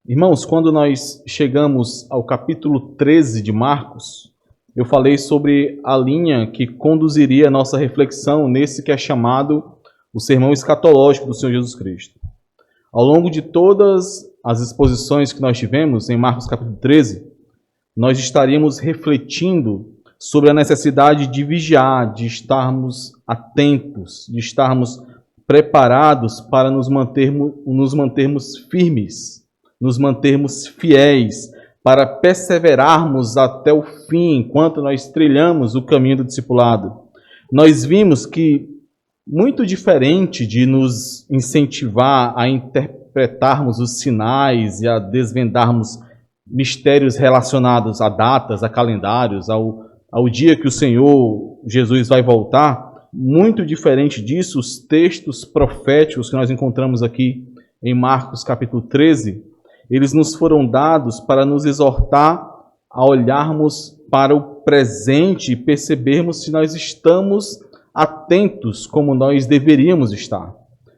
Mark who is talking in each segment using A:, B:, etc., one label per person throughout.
A: Irmãos, quando nós chegamos ao capítulo 13 de Marcos, eu falei sobre a linha que conduziria a nossa reflexão nesse que é chamado o sermão escatológico do Senhor Jesus Cristo. Ao longo de todas as exposições que nós tivemos em Marcos capítulo 13, nós estaríamos refletindo sobre a necessidade de vigiar, de estarmos atentos, de estarmos preparados para nos mantermos firmes, nos mantermos fiéis, para perseverarmos até o fim, enquanto nós trilhamos o caminho do discipulado. Nós vimos que, muito diferente de nos incentivar a interpretarmos os sinais e a desvendarmos mistérios relacionados a datas, a calendários, ao dia que o Senhor Jesus vai voltar, muito diferente disso, os textos proféticos que nós encontramos aqui em Marcos capítulo 13, eles nos foram dados para nos exortar a olharmos para o presente e percebermos se nós estamos atentos como nós deveríamos estar,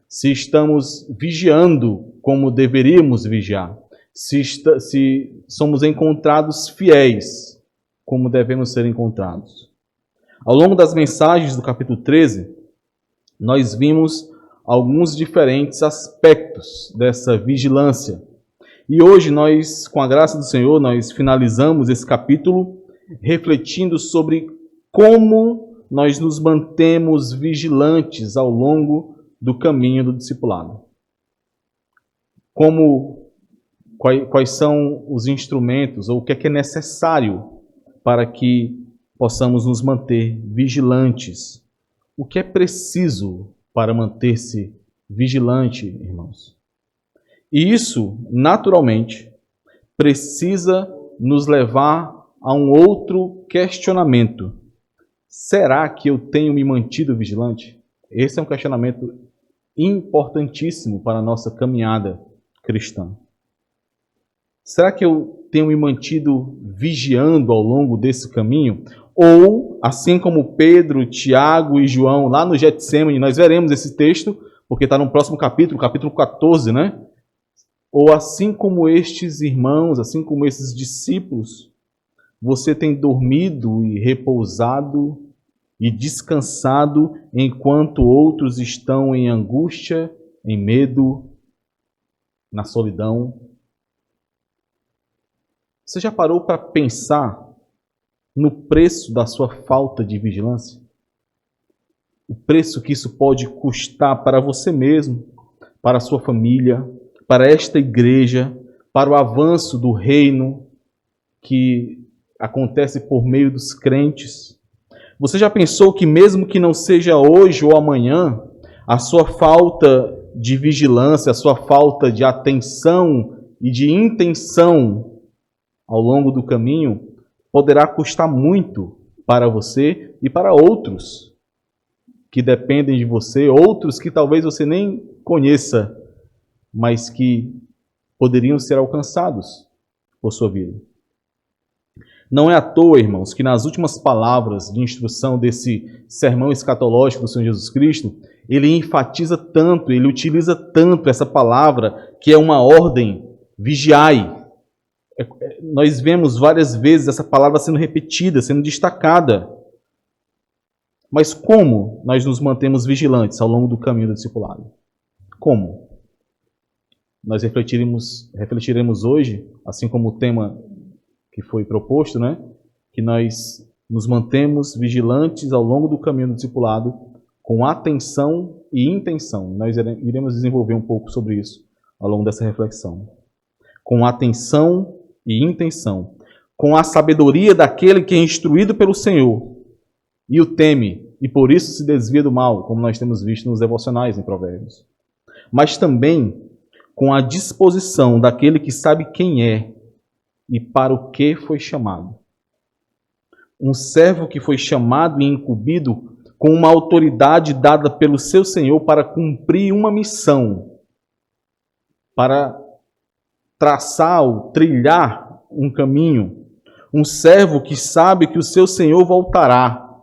A: se estamos vigiando como deveríamos vigiar, se somos encontrados fiéis como devemos ser encontrados. Ao longo das mensagens do capítulo 13, nós vimos alguns diferentes aspectos dessa vigilância. E hoje nós, com a graça do Senhor, nós finalizamos esse capítulo refletindo sobre como nós nos mantemos vigilantes ao longo do caminho do discipulado. Quais são os instrumentos, ou o que é necessário para que possamos nos manter vigilantes. O que é preciso para manter-se vigilante, irmãos? E isso, naturalmente, precisa nos levar a um outro questionamento. Será que eu tenho me mantido vigilante? Esse é um questionamento importantíssimo para a nossa caminhada cristã. Será que eu tenho me mantido vigiando ao longo desse caminho? Ou, assim como Pedro, Tiago e João, lá no Getsêmani, nós veremos esse texto, porque está no próximo capítulo 14, né? Ou assim como estes irmãos, assim como esses discípulos, você tem dormido e repousado e descansado enquanto outros estão em angústia, em medo, na solidão. Você já parou para pensar no preço da sua falta de vigilância? O preço que isso pode custar para você mesmo, para a sua família, para esta igreja, para o avanço do reino que acontece por meio dos crentes. Você já pensou que mesmo que não seja hoje ou amanhã, a sua falta de vigilância, a sua falta de atenção e de intenção ao longo do caminho poderá custar muito para você e para outros que dependem de você, outros que talvez você nem conheça, mas que poderiam ser alcançados por sua vida. Não é à toa, irmãos, que nas últimas palavras de instrução desse sermão escatológico do Senhor Jesus Cristo, ele enfatiza tanto, ele utiliza tanto essa palavra, que é uma ordem, vigiai. Nós vemos várias vezes essa palavra sendo repetida, sendo destacada. Mas como nós nos mantemos vigilantes ao longo do caminho do discipulado? Como? Nós refletiremos hoje, assim como o tema que foi proposto, né? Que nós nos mantemos vigilantes ao longo do caminho do discipulado com atenção e intenção. Nós iremos desenvolver um pouco sobre isso ao longo dessa reflexão. Com atenção e intenção. Com a sabedoria daquele que é instruído pelo Senhor e o teme, e por isso se desvia do mal, como nós temos visto nos devocionais em Provérbios. Mas também com a disposição daquele que sabe quem é e para o que foi chamado. Um servo que foi chamado e incumbido com uma autoridade dada pelo seu Senhor para cumprir uma missão, para traçar ou trilhar um caminho. Um servo que sabe que o seu Senhor voltará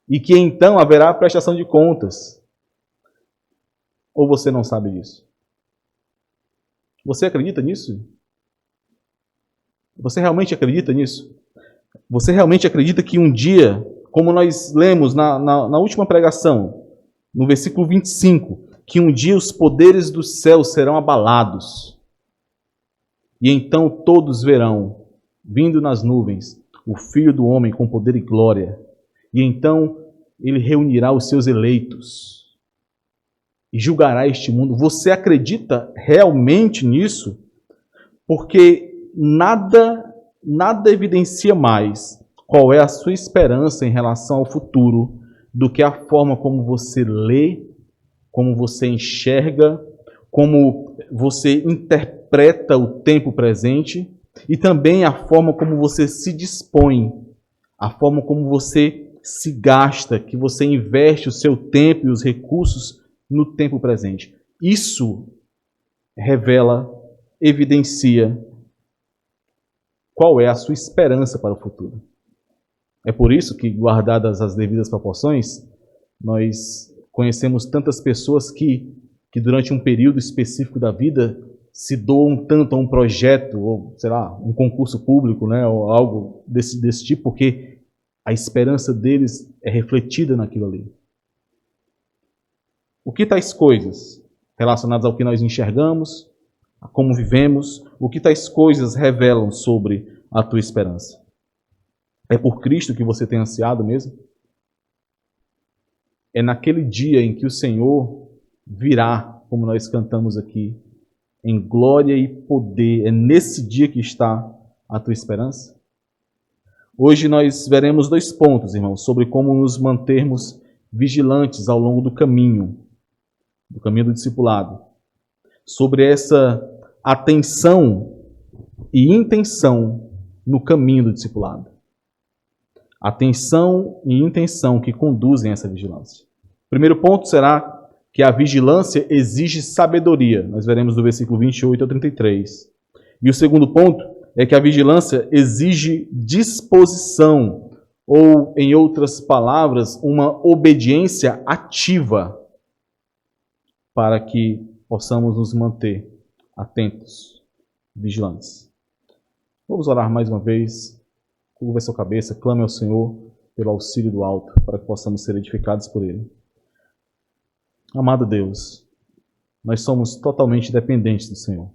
A: e que então haverá prestação de contas. Ou você não sabe disso? Você acredita nisso? Você realmente acredita nisso? Você realmente acredita que um dia, como nós lemos na última pregação, no versículo 25, que um dia os poderes do céu serão abalados, e então todos verão, vindo nas nuvens, o Filho do Homem com poder e glória, e então ele reunirá os seus eleitos e julgará este mundo. Você acredita realmente nisso? Porque nada evidencia mais qual é a sua esperança em relação ao futuro do que a forma como você lê, como você enxerga, como você interpreta o tempo presente e também a forma como você se dispõe, a forma como você se gasta, que você investe o seu tempo e os recursos no tempo presente. Isso revela, evidencia qual é a sua esperança para o futuro. É por isso que, guardadas as devidas proporções, nós conhecemos tantas pessoas que durante um período específico da vida se doam tanto a um projeto, ou sei lá, um concurso público, né, ou algo desse tipo, porque a esperança deles é refletida naquilo ali. O que tais coisas relacionadas ao que nós enxergamos, a como vivemos, o que tais coisas revelam sobre a tua esperança? É por Cristo que você tem ansiado mesmo? É naquele dia em que o Senhor virá, como nós cantamos aqui, em glória e poder. É nesse dia que está a tua esperança? Hoje nós veremos 2 pontos, irmãos, sobre como nos mantermos vigilantes ao longo do caminho do discipulado. Sobre essa atenção e intenção no caminho do discipulado. Atenção e intenção que conduzem a essa vigilância. O primeiro ponto será que a vigilância exige sabedoria. Nós veremos do versículo 28 ao 33. E o segundo ponto é que a vigilância exige disposição, ou, em outras palavras, uma obediência ativa para que possamos nos manter atentos, vigilantes. Vamos orar mais uma vez. Curva sua cabeça, clame ao Senhor pelo auxílio do alto, para que possamos ser edificados por Ele. Amado Deus, nós somos totalmente dependentes do Senhor.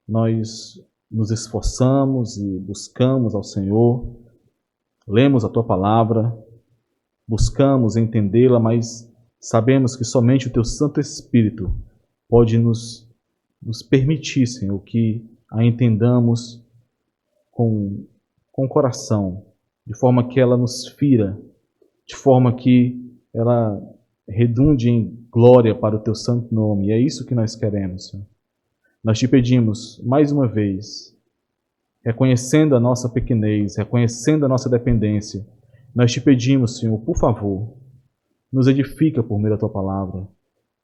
A: Nós nos esforçamos e buscamos ao Senhor, lemos a Tua Palavra, buscamos entendê-la, mas sabemos que somente o Teu Santo Espírito pode nos permitir, Senhor, que a entendamos com o coração, de forma que ela nos fira, de forma que ela redunde em glória para o Teu santo nome. E é isso que nós queremos, Senhor. Nós Te pedimos, mais uma vez, reconhecendo a nossa pequenez, reconhecendo a nossa dependência, nós Te pedimos, Senhor, por favor, nos edifica por meio da Tua Palavra.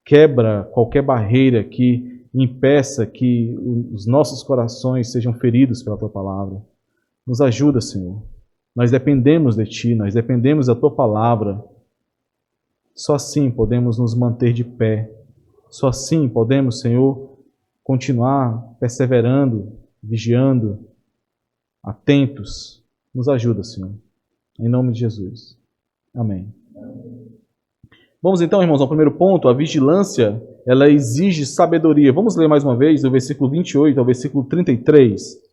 A: Quebra qualquer barreira que impeça que os nossos corações sejam feridos pela Tua Palavra. Nos ajuda, Senhor. Nós dependemos de Ti, nós dependemos da Tua Palavra. Só assim podemos nos manter de pé. Só assim podemos, Senhor, continuar perseverando, vigiando, atentos. Nos ajuda, Senhor. Em nome de Jesus. Amém. Vamos então, irmãos, ao primeiro ponto. A vigilância, ela exige sabedoria. Vamos ler mais uma vez do versículo 28 ao versículo 33.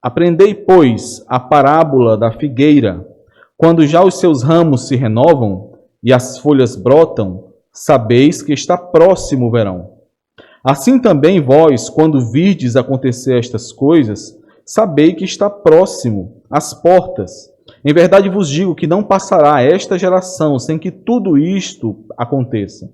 A: Aprendei, pois, a parábola da figueira. Quando já os seus ramos se renovam e as folhas brotam, sabeis que está próximo o verão. Assim também vós, quando virdes acontecer estas coisas, sabei que está próximo às portas. Em verdade vos digo que não passará esta geração sem que tudo isto aconteça.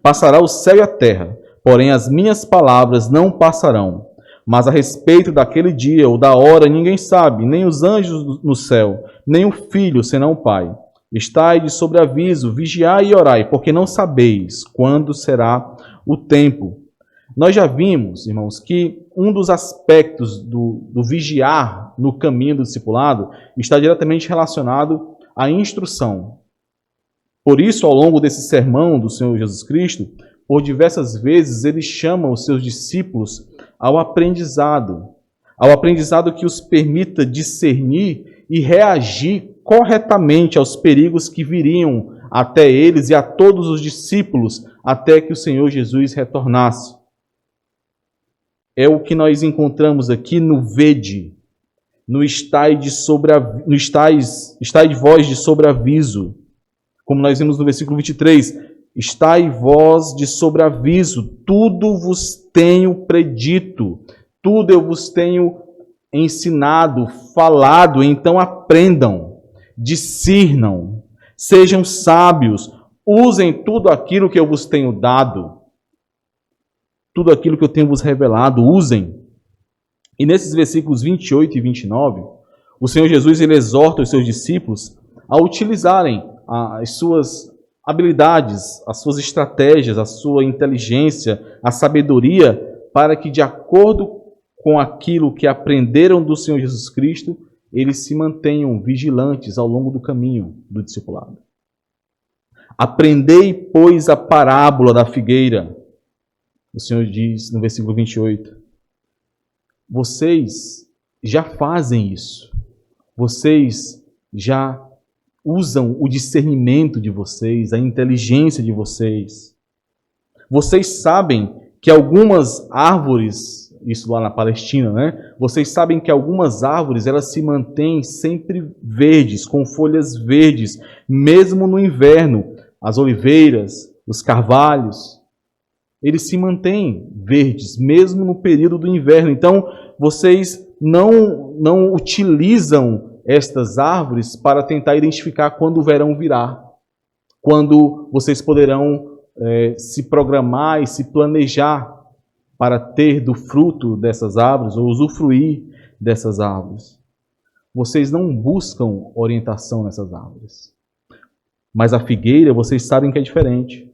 A: Passará o céu e a terra, porém as minhas palavras não passarão. Mas a respeito daquele dia ou da hora ninguém sabe, nem os anjos no céu, nem o Filho, senão o Pai. Estai de sobreaviso, vigiai e orai, porque não sabeis quando será o tempo. Nós já vimos, irmãos, que um dos aspectos do vigiar no caminho do discipulado está diretamente relacionado à instrução. Por isso, ao longo desse sermão do Senhor Jesus Cristo, por diversas vezes, ele chama os seus discípulos ao aprendizado que os permita discernir e reagir corretamente aos perigos que viriam até eles e a todos os discípulos até que o Senhor Jesus retornasse. É o que nós encontramos aqui no vede, no estai de vós de sobreaviso, como nós vimos no versículo 23, estai vós de sobreaviso, tudo vos tenho predito, tudo eu vos tenho ensinado, falado, então aprendam, discernam, sejam sábios, usem tudo aquilo que eu vos tenho dado, tudo aquilo que eu tenho vos revelado, usem. E nesses versículos 28 e 29, o Senhor Jesus ele exorta os seus discípulos a utilizarem as suas habilidades, as suas estratégias, a sua inteligência, a sabedoria, para que, de acordo com aquilo que aprenderam do Senhor Jesus Cristo, eles se mantenham vigilantes ao longo do caminho do discipulado. Aprendei, pois, a parábola da figueira. O Senhor diz no versículo 28. Vocês já fazem isso. Vocês já usam o discernimento de vocês, a inteligência de vocês. Vocês sabem que algumas árvores, isso lá na Palestina, né? Vocês sabem que algumas árvores, elas se mantêm sempre verdes, com folhas verdes, mesmo no inverno. As oliveiras, os carvalhos, eles se mantêm verdes, mesmo no período do inverno. Então, vocês não utilizam estas árvores para tentar identificar quando o verão virá, quando vocês poderão se programar e se planejar para ter do fruto dessas árvores ou usufruir dessas árvores. Vocês não buscam orientação nessas árvores. Mas a figueira, vocês sabem que é diferente.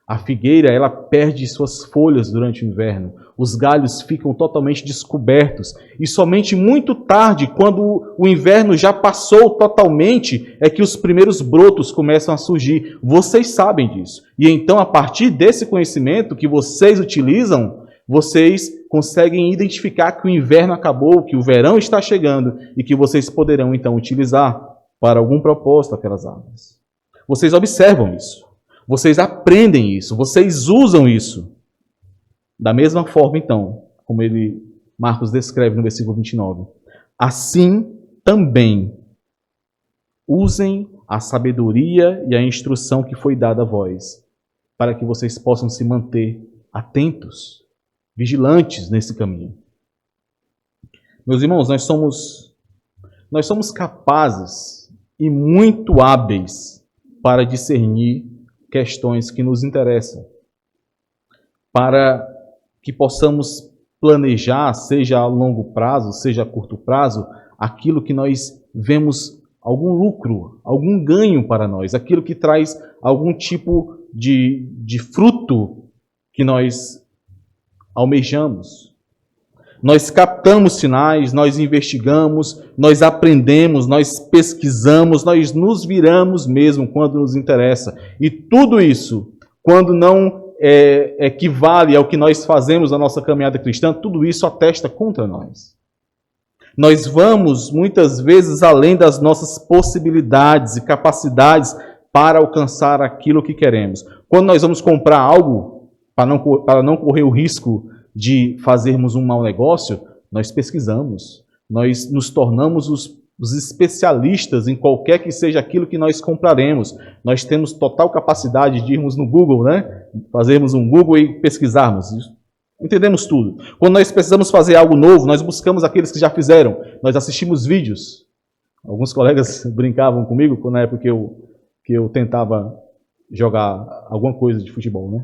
A: A figueira, ela perde suas folhas durante o inverno. Os galhos ficam totalmente descobertos. E somente muito tarde, quando o inverno já passou totalmente, é que os primeiros brotos começam a surgir. Vocês sabem disso. E então, a partir desse conhecimento que vocês utilizam, vocês conseguem identificar que o inverno acabou, que o verão está chegando e que vocês poderão, então, utilizar para algum propósito aquelas árvores. Vocês observam isso. Vocês aprendem isso, vocês usam isso. Da mesma forma, então, como Marcos descreve no versículo 29. Assim também usem a sabedoria e a instrução que foi dada a vós, para que vocês possam se manter atentos, vigilantes nesse caminho. Meus irmãos, nós somos capazes e muito hábeis para discernir questões que nos interessam, para que possamos planejar, seja a longo prazo, seja a curto prazo, aquilo que nós vemos algum lucro, algum ganho para nós, aquilo que traz algum tipo de fruto que nós almejamos. Nós captamos sinais, nós investigamos, nós aprendemos, nós pesquisamos, nós nos viramos mesmo quando nos interessa. E tudo isso, quando não equivale ao que nós fazemos na nossa caminhada cristã, tudo isso atesta contra nós. Nós vamos, muitas vezes, além das nossas possibilidades e capacidades para alcançar aquilo que queremos. Quando nós vamos comprar algo, para não correr o risco de fazermos um mau negócio, nós pesquisamos, nós nos tornamos os especialistas em qualquer que seja aquilo que nós compraremos. Nós temos total capacidade de irmos no Google, né? Fazermos um Google e pesquisarmos. Entendemos tudo. Quando nós precisamos fazer algo novo, nós buscamos aqueles que já fizeram. Nós assistimos vídeos. Alguns colegas brincavam comigo na época que eu tentava jogar alguma coisa de futebol, né?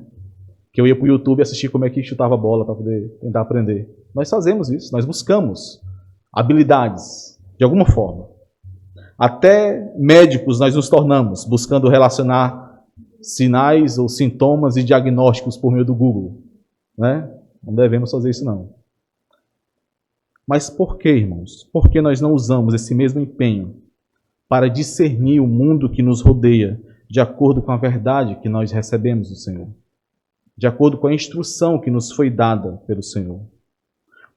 A: Que eu ia para o YouTube assistir como é que chutava a bola para poder tentar aprender. Nós fazemos isso, nós buscamos habilidades, de alguma forma. Até médicos nós nos tornamos, buscando relacionar sinais ou sintomas e diagnósticos por meio do Google. Né? Não devemos fazer isso, não. Mas por que, irmãos? Por que nós não usamos esse mesmo empenho para discernir o mundo que nos rodeia de acordo com a verdade que nós recebemos do Senhor? de acordo com a instrução que nos foi dada pelo Senhor.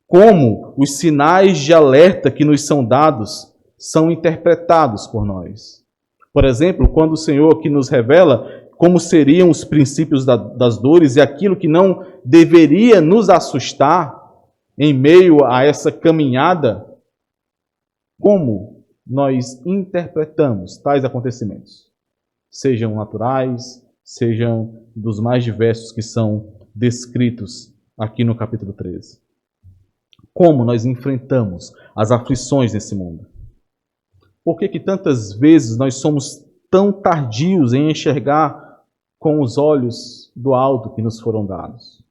A: Como os sinais de alerta que nos são dados são interpretados por nós. Por exemplo, quando o Senhor aqui nos revela como seriam os princípios das dores e aquilo que não deveria nos assustar em meio a essa caminhada, como nós interpretamos tais acontecimentos, sejam naturais, sejam dos mais diversos que são descritos aqui no capítulo 13. Como nós enfrentamos as aflições nesse mundo? Por que tantas vezes nós somos tão tardios em enxergar com os olhos do alto que nos foram dados?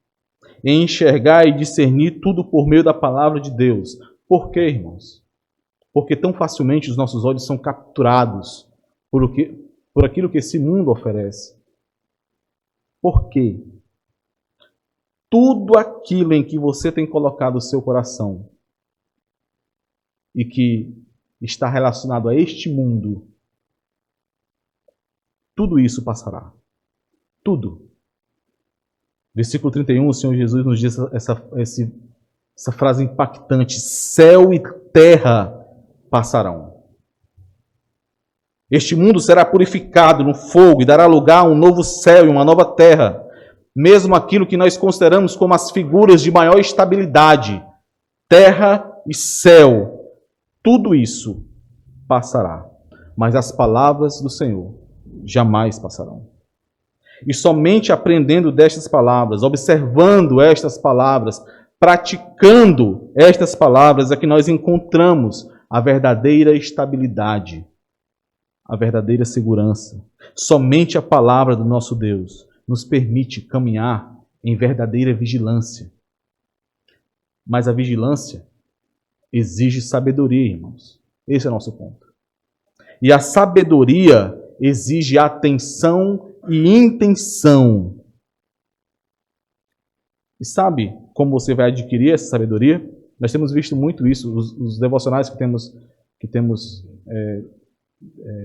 A: Em enxergar e discernir tudo por meio da palavra de Deus. Por quê, irmãos? Porque tão facilmente os nossos olhos são capturados por aquilo que esse mundo oferece. Por quê? Tudo aquilo em que você tem colocado o seu coração e que está relacionado a este mundo, tudo isso passará. Tudo. Versículo 31, o Senhor Jesus nos diz essa frase impactante: céu e terra passarão. Este mundo será purificado no fogo e dará lugar a um novo céu e uma nova terra. Mesmo aquilo que nós consideramos como as figuras de maior estabilidade, terra e céu, tudo isso passará. Mas as palavras do Senhor jamais passarão. E somente aprendendo destas palavras, observando estas palavras, praticando estas palavras, é que nós encontramos a verdadeira estabilidade, a verdadeira segurança. Somente a palavra do nosso Deus nos permite caminhar em verdadeira vigilância. Mas a vigilância exige sabedoria, irmãos. Esse é o nosso ponto. E a sabedoria exige atenção e intenção. E sabe como você vai adquirir essa sabedoria? Nós temos visto muito isso, os devocionais que temos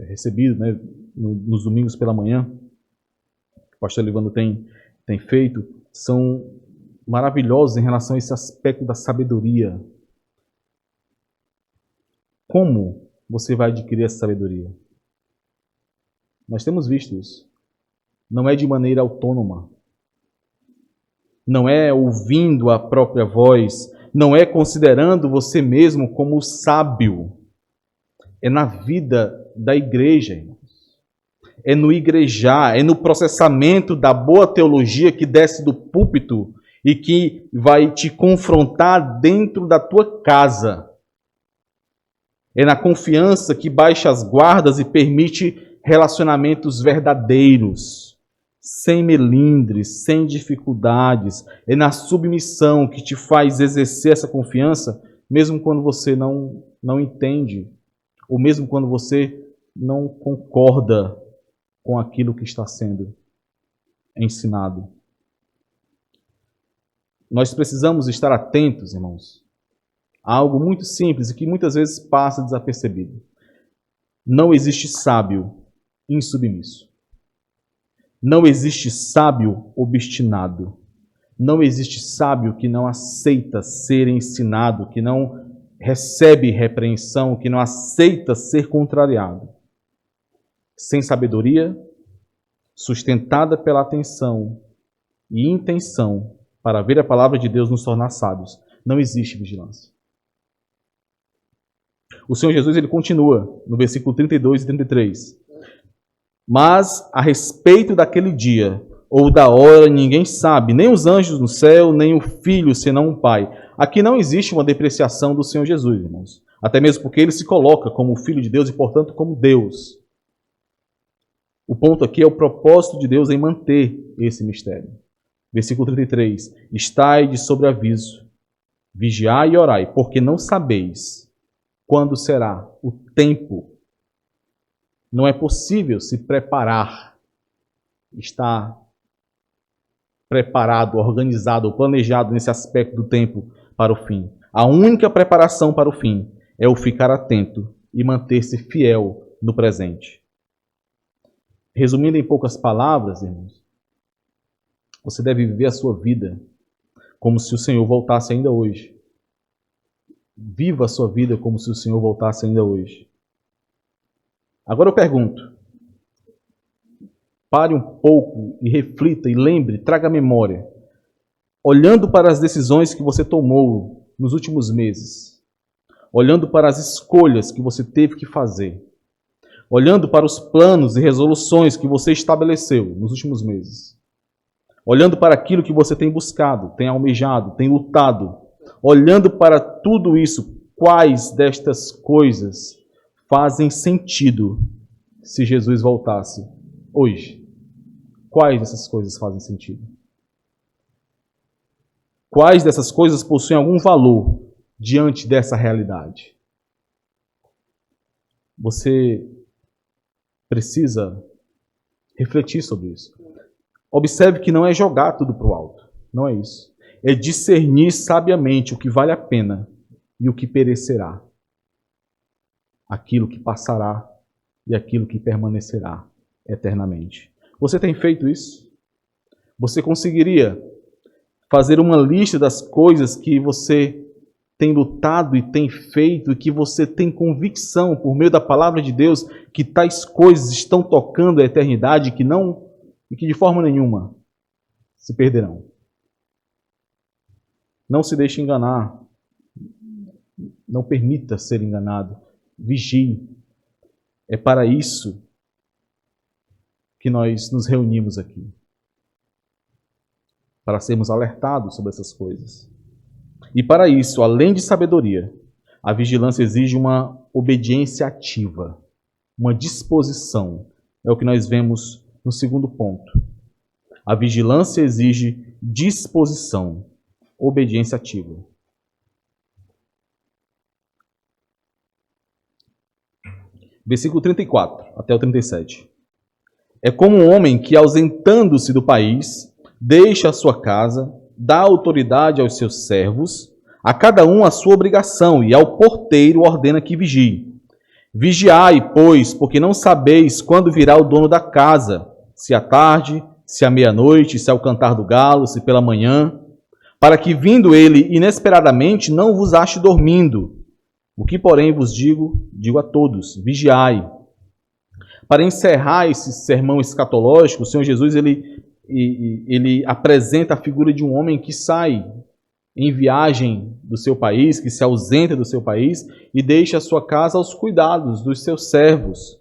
A: recebido, né, nos domingos pela manhã, que o pastor Livando tem feito, são maravilhosos em relação a esse aspecto da sabedoria. Como você vai adquirir essa sabedoria? Nós temos visto isso. Não é de maneira autônoma. Não é ouvindo a própria voz. Não é considerando você mesmo como sábio. É na vida da igreja, irmãos. É no igrejar, é no processamento da boa teologia que desce do púlpito e que vai te confrontar dentro da tua casa. É na confiança que baixa as guardas e permite relacionamentos verdadeiros, sem melindres, sem dificuldades. É na submissão que te faz exercer essa confiança, mesmo quando você não entende, ou mesmo quando você não concorda com aquilo que está sendo ensinado. Nós precisamos estar atentos, irmãos, a algo muito simples e que muitas vezes passa desapercebido. Não existe sábio insubmisso. Não existe sábio obstinado. Não existe sábio que não aceita ser ensinado, que não recebe repreensão, que não aceita ser contrariado. Sem sabedoria, sustentada pela atenção e intenção para ver a palavra de Deus nos tornar sábios, não existe vigilância. O Senhor Jesus ele continua no versículo 32 e 33. Mas a respeito daquele dia ou da hora ninguém sabe, nem os anjos no céu, nem o Filho, senão o Pai. Aqui não existe uma depreciação do Senhor Jesus, irmãos. Até mesmo porque ele se coloca como Filho de Deus e, portanto, como Deus. O ponto aqui é o propósito de Deus em manter esse mistério. Versículo 33. Estai de sobreaviso, vigiai e orai, porque não sabeis quando será o tempo. Não é possível se preparar, estar preparado, organizado, planejado nesse aspecto do tempo para o fim. A única preparação para o fim é o ficar atento e manter-se fiel no presente. Resumindo em poucas palavras, irmãos, Você deve viver a sua vida como se o Senhor voltasse ainda hoje. Viva a sua vida como se o Senhor voltasse ainda hoje. Agora eu pergunto, pare um pouco e reflita e lembre, traga a memória. Olhando para as decisões que você tomou nos últimos meses, olhando para as escolhas que você teve que fazer, olhando para os planos e resoluções que você estabeleceu nos últimos meses, olhando para aquilo que você tem buscado, tem almejado, tem lutado, olhando para tudo isso, quais destas coisas fazem sentido se Jesus voltasse hoje? Quais dessas coisas fazem sentido? Quais dessas coisas possuem algum valor diante dessa realidade? Você precisa refletir sobre isso. Observe que não é jogar tudo para o alto. Não é isso. É discernir sabiamente o que vale a pena e o que perecerá. Aquilo que passará e aquilo que permanecerá eternamente. Você tem feito isso? Você conseguiria fazer uma lista das coisas que você tem lutado e tem feito e que você tem convicção por meio da palavra de Deus que tais coisas estão tocando a eternidade e que de forma nenhuma se perderão? Não se deixe enganar. Não permita ser enganado. Vigie. É para isso que nós nos reunimos aqui. Para sermos alertados sobre essas coisas. E para isso, além de sabedoria, a vigilância exige uma obediência ativa, uma disposição. É o que nós vemos no segundo ponto. A vigilância exige disposição, obediência ativa. Versículo 34 até o 37. É como um homem que, ausentando-se do país, deixa a sua casa, dá autoridade aos seus servos, a cada um a sua obrigação, e ao porteiro ordena que vigie. Vigiai, pois, porque não sabeis quando virá o dono da casa, se à tarde, se à meia-noite, se ao cantar do galo, se pela manhã, para que, vindo ele inesperadamente, não vos ache dormindo. O que, porém, vos digo a todos, vigiai. Para encerrar esse sermão escatológico, o Senhor Jesus ele apresenta a figura de um homem que sai em viagem do seu país, que se ausenta do seu país e deixa a sua casa aos cuidados dos seus servos.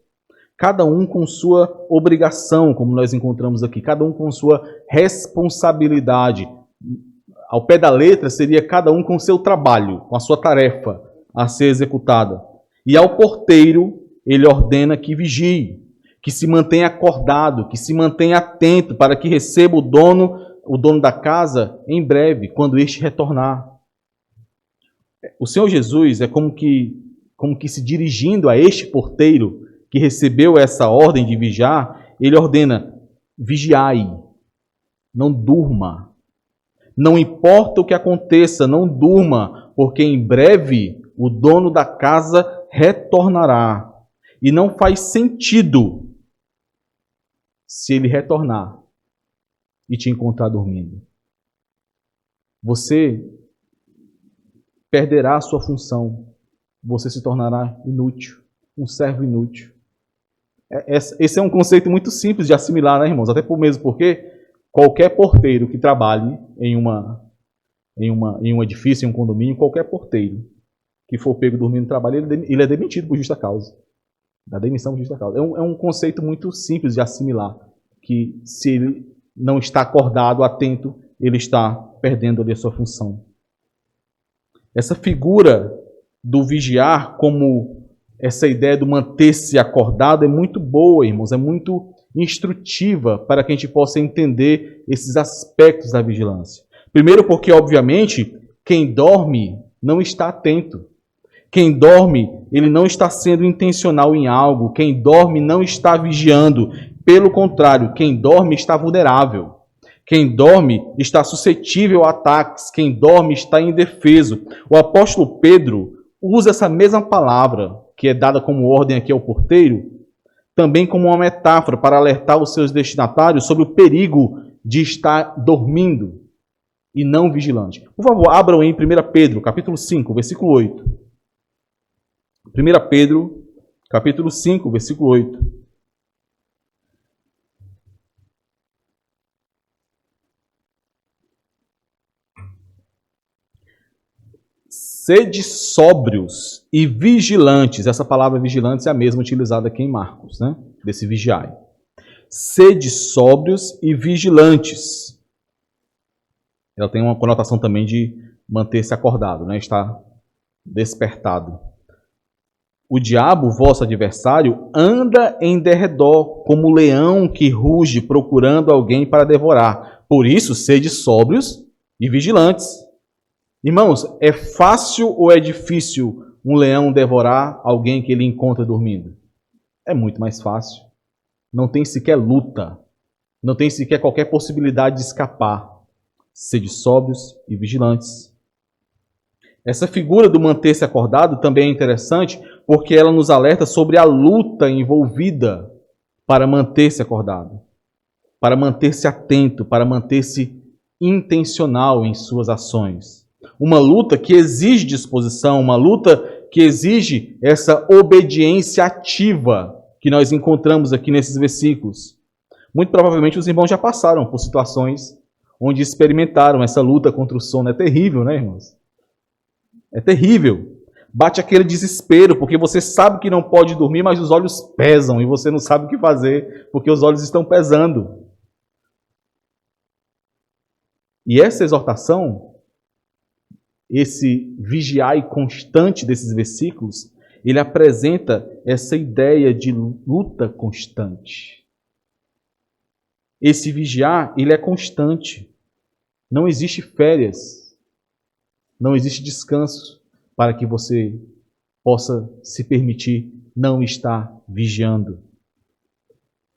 A: Cada um com sua obrigação, como nós encontramos aqui, cada um com sua responsabilidade. Ao pé da letra seria cada um com seu trabalho, com a sua tarefa a ser executada. E ao porteiro ele ordena que vigie, que se mantenha acordado, que se mantenha atento para que receba o dono da casa em breve, quando este retornar. O Senhor Jesus é como que se dirigindo a este porteiro que recebeu essa ordem de vigiar, ele ordena, vigiai, não durma. Não importa o que aconteça, não durma, porque em breve o dono da casa retornará. E não faz sentido se ele retornar e te encontrar dormindo. Você perderá a sua função. Você se tornará inútil, um servo inútil. Esse é um conceito muito simples de assimilar, né, irmãos? Até mesmo porque qualquer porteiro que trabalhe em um edifício, em um condomínio, qualquer porteiro que for pego dormindo no trabalho, ele é demitido por justa causa. Da demissão por justa causa. É um conceito muito simples de assimilar, que se ele não está acordado, atento, ele está perdendo ali a sua função. Essa figura do vigiar, como essa ideia do manter-se acordado, é muito boa, irmãos, é muito instrutiva para que a gente possa entender esses aspectos da vigilância. Primeiro porque, obviamente, quem dorme não está atento. Quem dorme, ele não está sendo intencional em algo. Quem dorme não está vigiando. Pelo contrário, quem dorme está vulnerável. Quem dorme está suscetível a ataques. Quem dorme está indefeso. O apóstolo Pedro usa essa mesma palavra, que é dada como ordem aqui ao porteiro, também como uma metáfora para alertar os seus destinatários sobre o perigo de estar dormindo e não vigilante. Por favor, abram em 1 Pedro, capítulo 5, versículo 8. 1 Pedro, capítulo 5, versículo 8. Sede sóbrios e vigilantes. Essa palavra vigilantes é a mesma utilizada aqui em Marcos, né? Desse vigiai. Sede sóbrios e vigilantes. Ela tem uma conotação também de manter-se acordado, né? Estar despertado. O diabo, vosso adversário, anda em derredor, como leão que ruge procurando alguém para devorar. Por isso, sede sóbrios e vigilantes. Irmãos, é fácil ou é difícil um leão devorar alguém que ele encontra dormindo? É muito mais fácil. Não tem sequer luta. Não tem sequer qualquer possibilidade de escapar. Sede sóbrios e vigilantes. Essa figura do manter-se acordado também é interessante porque ela nos alerta sobre a luta envolvida para manter-se acordado, para manter-se atento, para manter-se intencional em suas ações. Uma luta que exige disposição, uma luta que exige essa obediência ativa que nós encontramos aqui nesses versículos. Muito provavelmente os irmãos já passaram por situações onde experimentaram essa luta contra o sono. É terrível, né, irmãos? É terrível. Bate aquele desespero, porque você sabe que não pode dormir, mas os olhos pesam e você não sabe o que fazer, porque os olhos estão pesando. E essa exortação, esse vigiai constante desses versículos, ele apresenta essa ideia de luta constante. Esse vigiar, ele é constante. Não existe férias. Não existe descanso para que você possa se permitir não estar vigiando.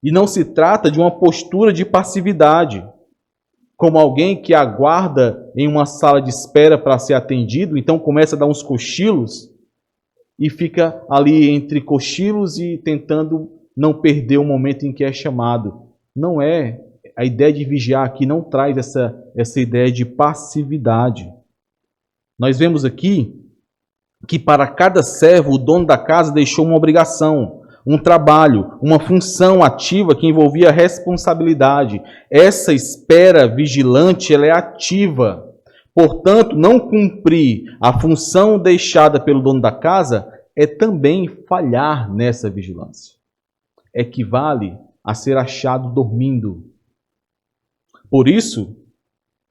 A: E não se trata de uma postura de passividade, como alguém que aguarda em uma sala de espera para ser atendido, então começa a dar uns cochilos e fica ali entre cochilos e tentando não perder o momento em que é chamado. Não é. A ideia de vigiar aqui não traz essa ideia de passividade. Nós vemos aqui que para cada servo o dono da casa deixou uma obrigação, um trabalho, uma função ativa que envolvia responsabilidade. Essa espera vigilante, ela é ativa. Portanto, não cumprir a função deixada pelo dono da casa é também falhar nessa vigilância. Equivale a ser achado dormindo. Por isso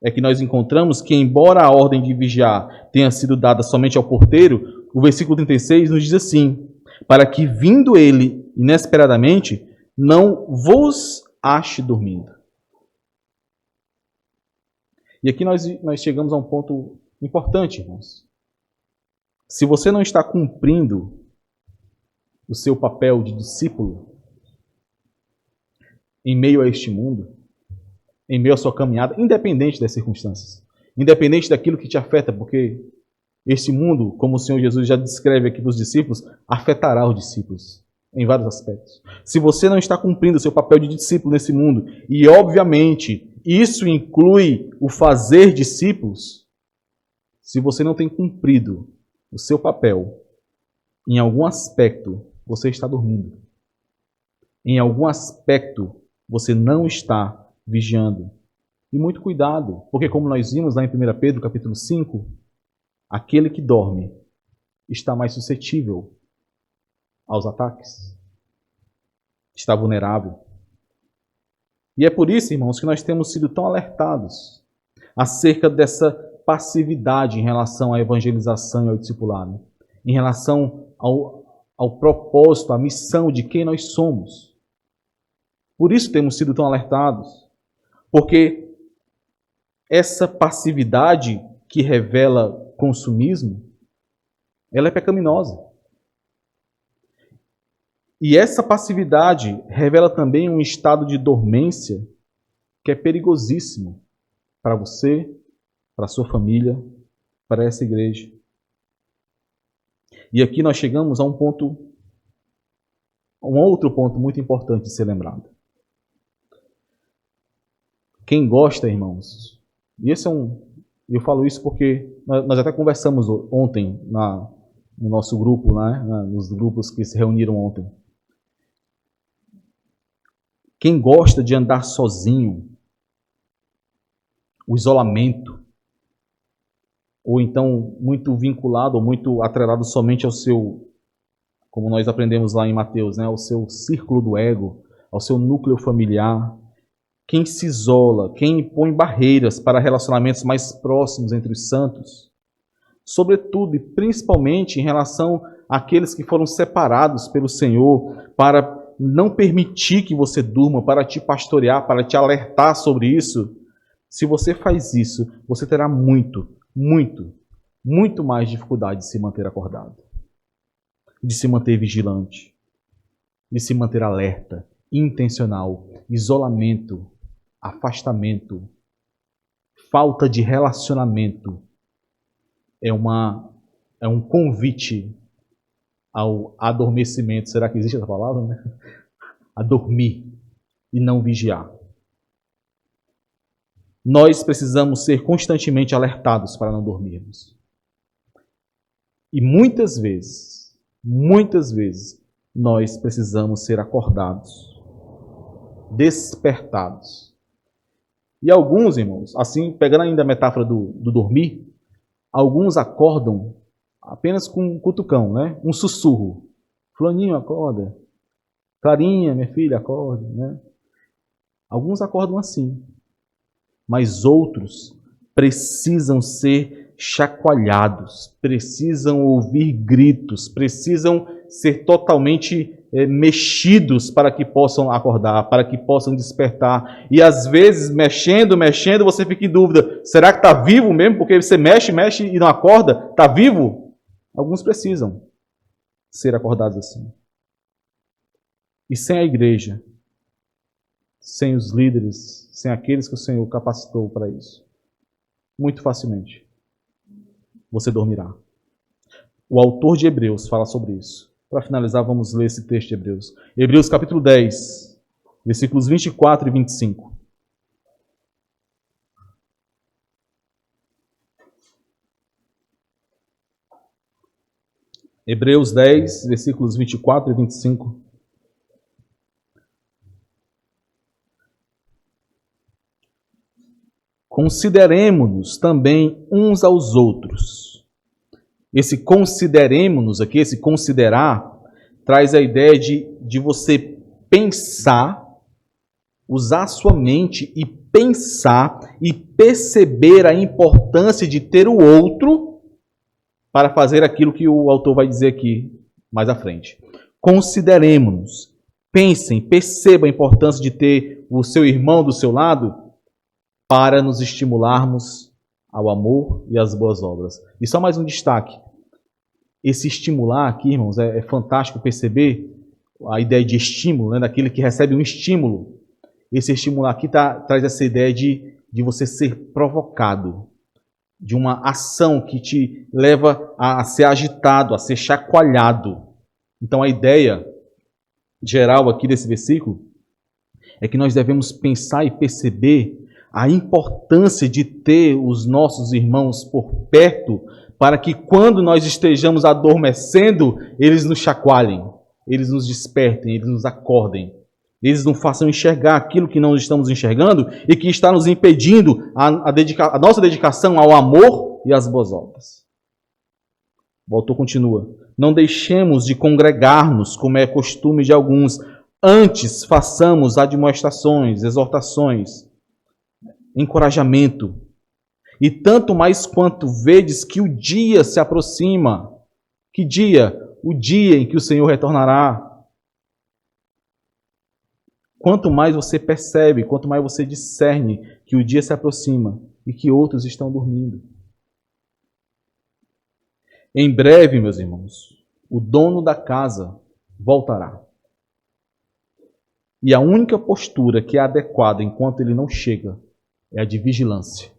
A: é que nós encontramos que, embora a ordem de vigiar tenha sido dada somente ao porteiro, o versículo 36 nos diz assim: para que, vindo ele inesperadamente, não vos ache dormindo. E aqui nós chegamos a um ponto importante, irmãos. Se você não está cumprindo o seu papel de discípulo em meio a este mundo, em meio à sua caminhada, independente das circunstâncias, independente daquilo que te afeta, porque este mundo, como o Senhor Jesus já descreve aqui para os discípulos, afetará os discípulos em vários aspectos. Se você não está cumprindo o seu papel de discípulo nesse mundo, e obviamente isso inclui o fazer discípulos, se você não tem cumprido o seu papel, em algum aspecto você está dormindo. Em algum aspecto você não está vigiando. E muito cuidado, porque como nós vimos lá em 1 Pedro capítulo 5, aquele que dorme está mais suscetível aos ataques. Está vulnerável. E é por isso, irmãos, que nós temos sido tão alertados acerca dessa passividade em relação à evangelização e ao discipulado, em relação ao propósito, à missão de quem nós somos. Por isso temos sido tão alertados, porque essa passividade que revela consumismo, ela é pecaminosa. E essa passividade revela também um estado de dormência que é perigosíssimo para você, para a sua família, para essa igreja. E aqui nós chegamos a um outro ponto muito importante de ser lembrado. Quem gosta, irmãos, e esse é eu falo isso porque nós até conversamos ontem no nosso grupo, né, nos grupos que se reuniram ontem. Quem gosta de andar sozinho, o isolamento, ou então muito vinculado, ou muito atrelado somente ao seu, como nós aprendemos lá em Mateus, né, ao seu círculo do ego, ao seu núcleo familiar, quem se isola, quem põe barreiras para relacionamentos mais próximos entre os santos, sobretudo e principalmente em relação àqueles que foram separados pelo Senhor para não permitir que você durma, para te pastorear, para te alertar sobre isso. Se você faz isso, você terá muito mais dificuldade de se manter acordado, de se manter vigilante, de se manter alerta, intencional. Isolamento, afastamento, falta de relacionamento é um convite ao adormecimento. Será que existe essa palavra, né? A dormir e não vigiar. Nós precisamos ser constantemente alertados para não dormirmos. E muitas vezes, nós precisamos ser acordados, despertados. E alguns, irmãos, assim, pegando ainda a metáfora do dormir, alguns acordam apenas com um cutucão, né? Um sussurro. Fulaninho, acorda. Clarinha, minha filha, acorda, né? Alguns acordam assim. Mas outros precisam ser chacoalhados, precisam ouvir gritos, precisam ser totalmente mexidos para que possam acordar, para que possam despertar. E às vezes, mexendo, você fica em dúvida, será que está vivo mesmo? Porque você mexe e não acorda, está vivo? Alguns precisam ser acordados assim. E sem a igreja, sem os líderes, sem aqueles que o Senhor capacitou para isso, muito facilmente você dormirá. O autor de Hebreus fala sobre isso. Para finalizar, vamos ler esse texto de Hebreus. Hebreus capítulo 10, versículos 24 e 25. Hebreus 10, versículos 24 e 25. Consideremo-nos também uns aos outros. Esse consideremo-nos aqui, esse considerar, traz a ideia de você pensar, usar sua mente e pensar e perceber a importância de ter o outro para fazer aquilo que o autor vai dizer aqui mais à frente. Consideremo-nos, pensem, percebam a importância de ter o seu irmão do seu lado para nos estimularmos ao amor e às boas obras. E só mais um destaque. Esse estimular aqui, irmãos, é fantástico perceber a ideia de estímulo, né, daquele que recebe um estímulo. Esse estímulo aqui traz essa ideia de você ser provocado, de uma ação que te leva a ser agitado, a ser chacoalhado. Então a ideia geral aqui desse versículo é que nós devemos pensar e perceber a importância de ter os nossos irmãos por perto, para que quando nós estejamos adormecendo, eles nos chacoalhem, eles nos despertem, eles nos acordem, eles nos façam enxergar aquilo que não estamos enxergando e que está nos impedindo a nossa dedicação ao amor e às boas obras. O autor continua: não deixemos de congregar-nos, como é costume de alguns, antes façamos admoestações, exortações, encorajamento, e tanto mais quanto vedes que o dia se aproxima. Que dia? O dia em que o Senhor retornará. Quanto mais você percebe, quanto mais você discerne que o dia se aproxima e que outros estão dormindo. Em breve, meus irmãos, o dono da casa voltará. E a única postura que é adequada enquanto ele não chega é a de vigilância.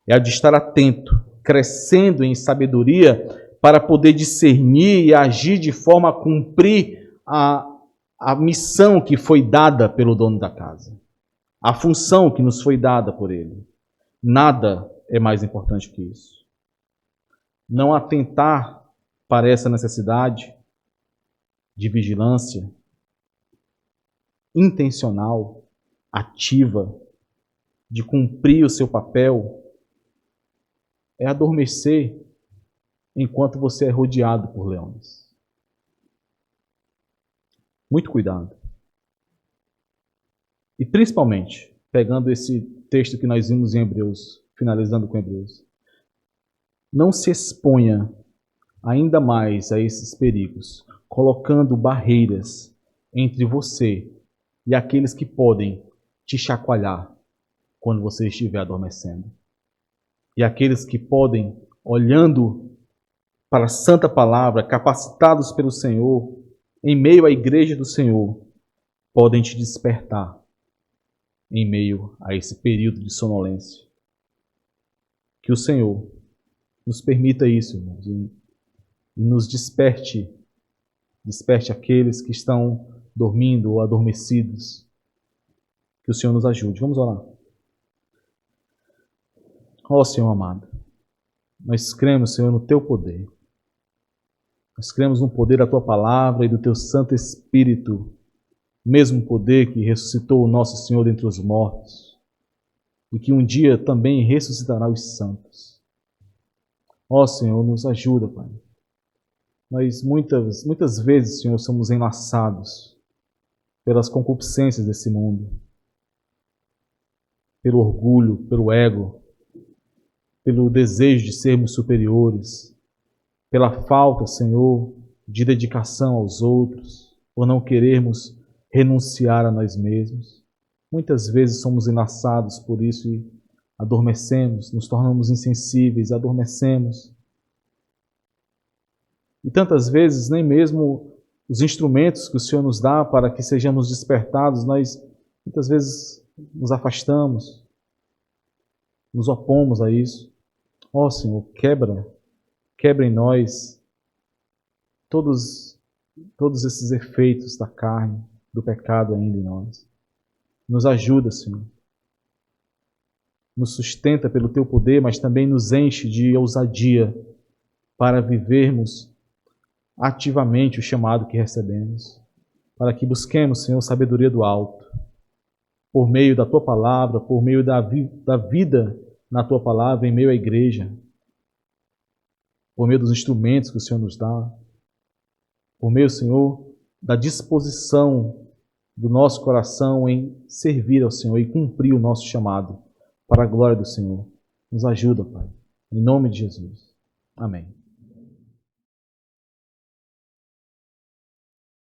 A: É a de estar atento, crescendo em sabedoria para poder discernir e agir de forma a cumprir a missão que foi dada pelo dono da casa. a função que nos foi dada por Ele. Nada é mais importante que isso. Não atentar para essa necessidade de vigilância intencional, ativa, de cumprir o seu papel, é adormecer enquanto você é rodeado por leões. Muito cuidado. E principalmente, pegando esse texto que nós vimos em Hebreus, finalizando com Hebreus, não se exponha ainda mais a esses perigos, colocando barreiras entre você e aqueles que podem te chacoalhar quando você estiver adormecendo. E aqueles que podem, olhando para a santa palavra, capacitados pelo Senhor, em meio à igreja do Senhor, podem te despertar em meio a esse período de sonolência. Que o Senhor nos permita isso, irmãos, e nos desperte aqueles que estão dormindo ou adormecidos. Que o Senhor nos ajude. Vamos orar. Ó Senhor amado, nós cremos, Senhor, no Teu poder. Nós cremos no poder da Tua palavra e do Teu Santo Espírito, mesmo poder que ressuscitou o nosso Senhor dentre os mortos e que um dia também ressuscitará os santos. Ó Senhor, nos ajuda, Pai. Nós muitas vezes, Senhor, somos enlaçados pelas concupiscências desse mundo, pelo orgulho, pelo ego, pelo desejo de sermos superiores, pela falta, Senhor, de dedicação aos outros, por não querermos renunciar a nós mesmos. Muitas vezes somos enlaçados por isso e adormecemos, nos tornamos insensíveis, adormecemos. E tantas vezes nem mesmo os instrumentos que o Senhor nos dá para que sejamos despertados, nós muitas vezes nos afastamos, nos opomos a isso. Ó Senhor, quebra em nós todos esses efeitos da carne, do pecado ainda em nós. Nos ajuda, Senhor. Nos sustenta pelo Teu poder, mas também nos enche de ousadia para vivermos ativamente o chamado que recebemos, para que busquemos, Senhor, sabedoria do alto, por meio da Tua palavra, por meio da vida na Tua palavra, em meio à igreja, por meio dos instrumentos que o Senhor nos dá, por meio, Senhor, da disposição do nosso coração em servir ao Senhor e cumprir o nosso chamado para a glória do Senhor. Nos ajuda, Pai. Em nome de Jesus. Amém.